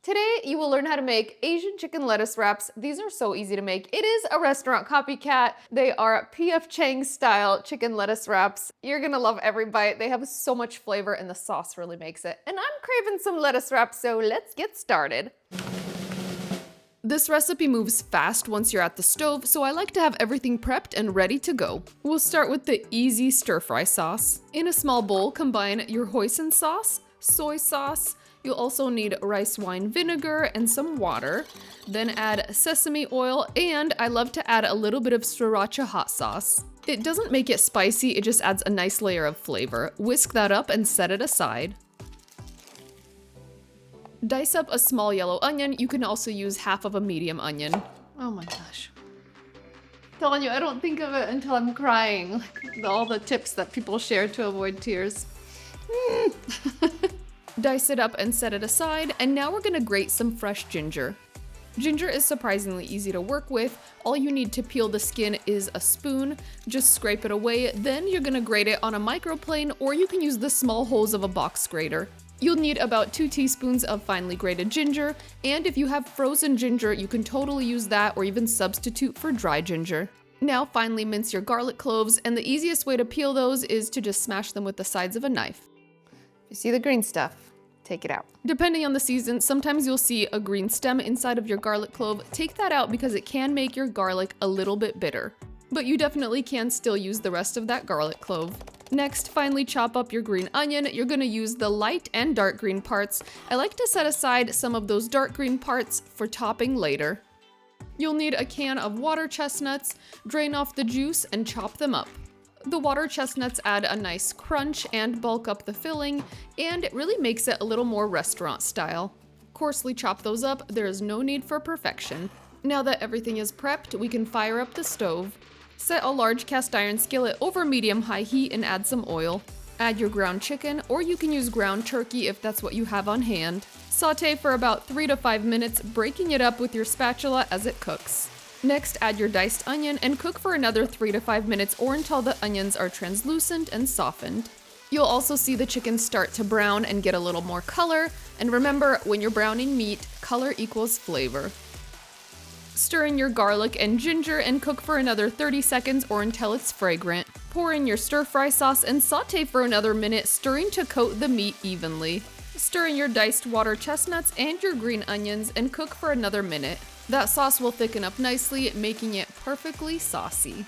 Today, you will learn how to make Asian chicken lettuce wraps. These are so easy to make. It is a restaurant copycat. They are PF Chang style chicken lettuce wraps. You're gonna love every bite. They have so much flavor and the sauce really makes it. And I'm craving some lettuce wraps, so let's get started. This recipe moves fast once you're at the stove, so I like to have everything prepped and ready to go. We'll start with the easy stir-fry sauce. In a small bowl, combine your hoisin sauce, soy sauce. You'll also need rice wine vinegar and some water. Then add sesame oil, and I love to add a little bit of sriracha hot sauce. It doesn't make it spicy, it just adds a nice layer of flavor. Whisk that up and set it aside. Dice up a small yellow onion. You can also use half of a medium onion. Oh my gosh. Telling you, I don't think of it until I'm crying. Like all the tips that people share to avoid tears. Dice it up and set it aside, and now we're gonna grate some fresh ginger. Ginger is surprisingly easy to work with. All you need to peel the skin is a spoon. Just scrape it away, then you're gonna grate it on a microplane, or you can use the small holes of a box grater. You'll need about 2 teaspoons of finely grated ginger, and if you have frozen ginger, you can totally use that or even substitute for dry ginger. Now finely mince your garlic cloves, and the easiest way to peel those is to just smash them with the sides of a knife. You see the green stuff, take it out. Depending on the season, sometimes you'll see a green stem inside of your garlic clove. Take that out because it can make your garlic a little bit bitter. But you definitely can still use the rest of that garlic clove. Next, finely chop up your green onion. You're gonna use the light and dark green parts. I like to set aside some of those dark green parts for topping later. You'll need a can of water chestnuts. Drain off the juice and chop them up. The water chestnuts add a nice crunch and bulk up the filling, and it really makes it a little more restaurant style. Coarsely chop those up. There is no need for perfection. Now that everything is prepped, we can fire up the stove. Set a large cast iron skillet over medium-high heat and add some oil. Add your ground chicken, or you can use ground turkey if that's what you have on hand. Sauté for about 3 to 5 minutes, breaking it up with your spatula as it cooks. Next, add your diced onion and cook for another 3 to 5 minutes or until the onions are translucent and softened. You'll also see the chicken start to brown and get a little more color. And remember, when you're browning meat, color equals flavor. Stir in your garlic and ginger and cook for another 30 seconds or until it's fragrant. Pour in your stir-fry sauce and sauté for another minute, stirring to coat the meat evenly. Stir in your diced water chestnuts and your green onions and cook for another minute. That sauce will thicken up nicely, making it perfectly saucy.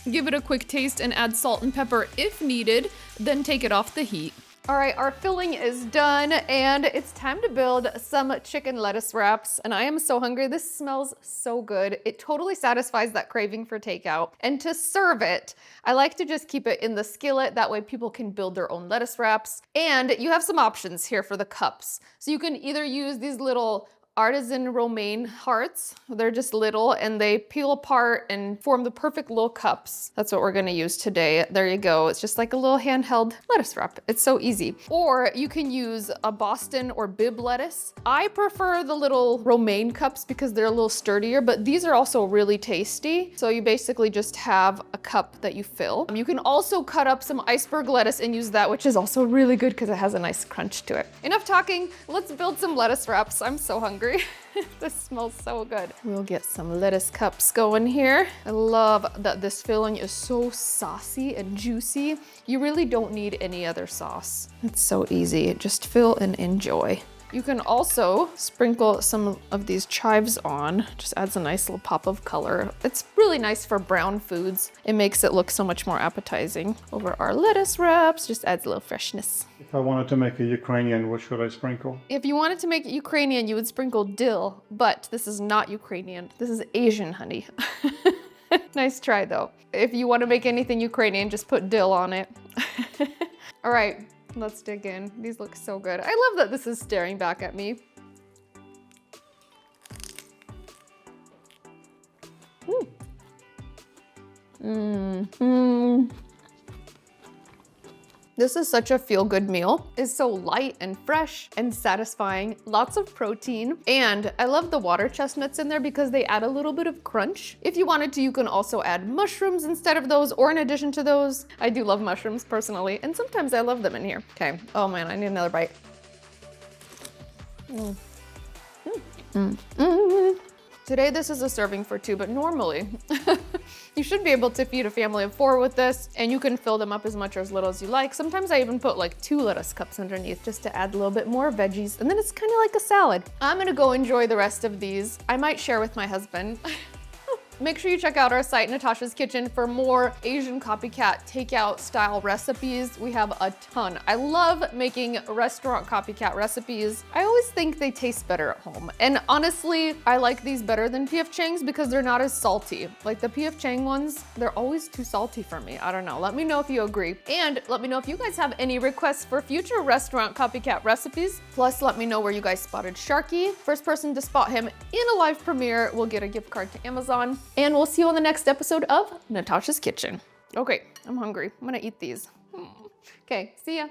Give it a quick taste and add salt and pepper if needed, then take it off the heat. All right, our filling is done and it's time to build some chicken lettuce wraps. And I am so hungry. This smells so good. It totally satisfies that craving for takeout. And to serve it, I like to just keep it in the skillet. That way people can build their own lettuce wraps. And you have some options here for the cups. So you can either use these little artisan romaine hearts. They're just little and they peel apart and form the perfect little cups. That's what we're gonna use today. There you go. It's just like a little handheld lettuce wrap. It's so easy. Or you can use a Boston or Bib lettuce. I prefer the little romaine cups because they're a little sturdier, but these are also really tasty. So you basically just have a cup that you fill. You can also cut up some iceberg lettuce and use that, which is also really good because it has a nice crunch to it. Enough talking, let's build some lettuce wraps. I'm so hungry. This smells so good. We'll get some lettuce cups going here. I love that this filling is so saucy and juicy. You really don't need any other sauce. It's so easy. Just fill and enjoy. You can also sprinkle some of these chives on. Just adds a nice little pop of color. It's really nice for brown foods. It makes it look so much more appetizing. Over our lettuce wraps, just adds a little freshness. If I wanted to make a Ukrainian, what should I sprinkle? If you wanted to make it Ukrainian, you would sprinkle dill, but this is not Ukrainian. This is Asian, honey. Nice try though. If you want to make anything Ukrainian, just put dill on it. All right. Let's dig in. These look so good. I love that this is staring back at me. This is such a feel-good meal. It's so light and fresh and satisfying, lots of protein. And I love the water chestnuts in there because they add a little bit of crunch. If you wanted to, you can also add mushrooms instead of those or in addition to those. I do love mushrooms personally, and sometimes I love them in here. Okay, oh man, I need another bite. Today this is a serving for 2, but normally you should be able to feed a family of 4 with this, and you can fill them up as much or as little as you like. Sometimes I even put like 2 lettuce cups underneath just to add a little bit more veggies, and then it's kind of like a salad. I'm gonna go enjoy the rest of these. I might share with my husband. Make sure you check out our site, Natashas Kitchen, for more Asian copycat takeout style recipes. We have a ton. I love making restaurant copycat recipes. I always think they taste better at home. And honestly, I like these better than PF Chang's because they're not as salty. Like the PF Chang ones, they're always too salty for me. I don't know. Let me know if you agree. And let me know if you guys have any requests for future restaurant copycat recipes. Plus, let me know where you guys spotted Sharky. First person to spot him in a live premiere will get a gift card to Amazon. And we'll see you on the next episode of Natashas Kitchen. Okay, I'm hungry. I'm gonna eat these. Okay, see ya.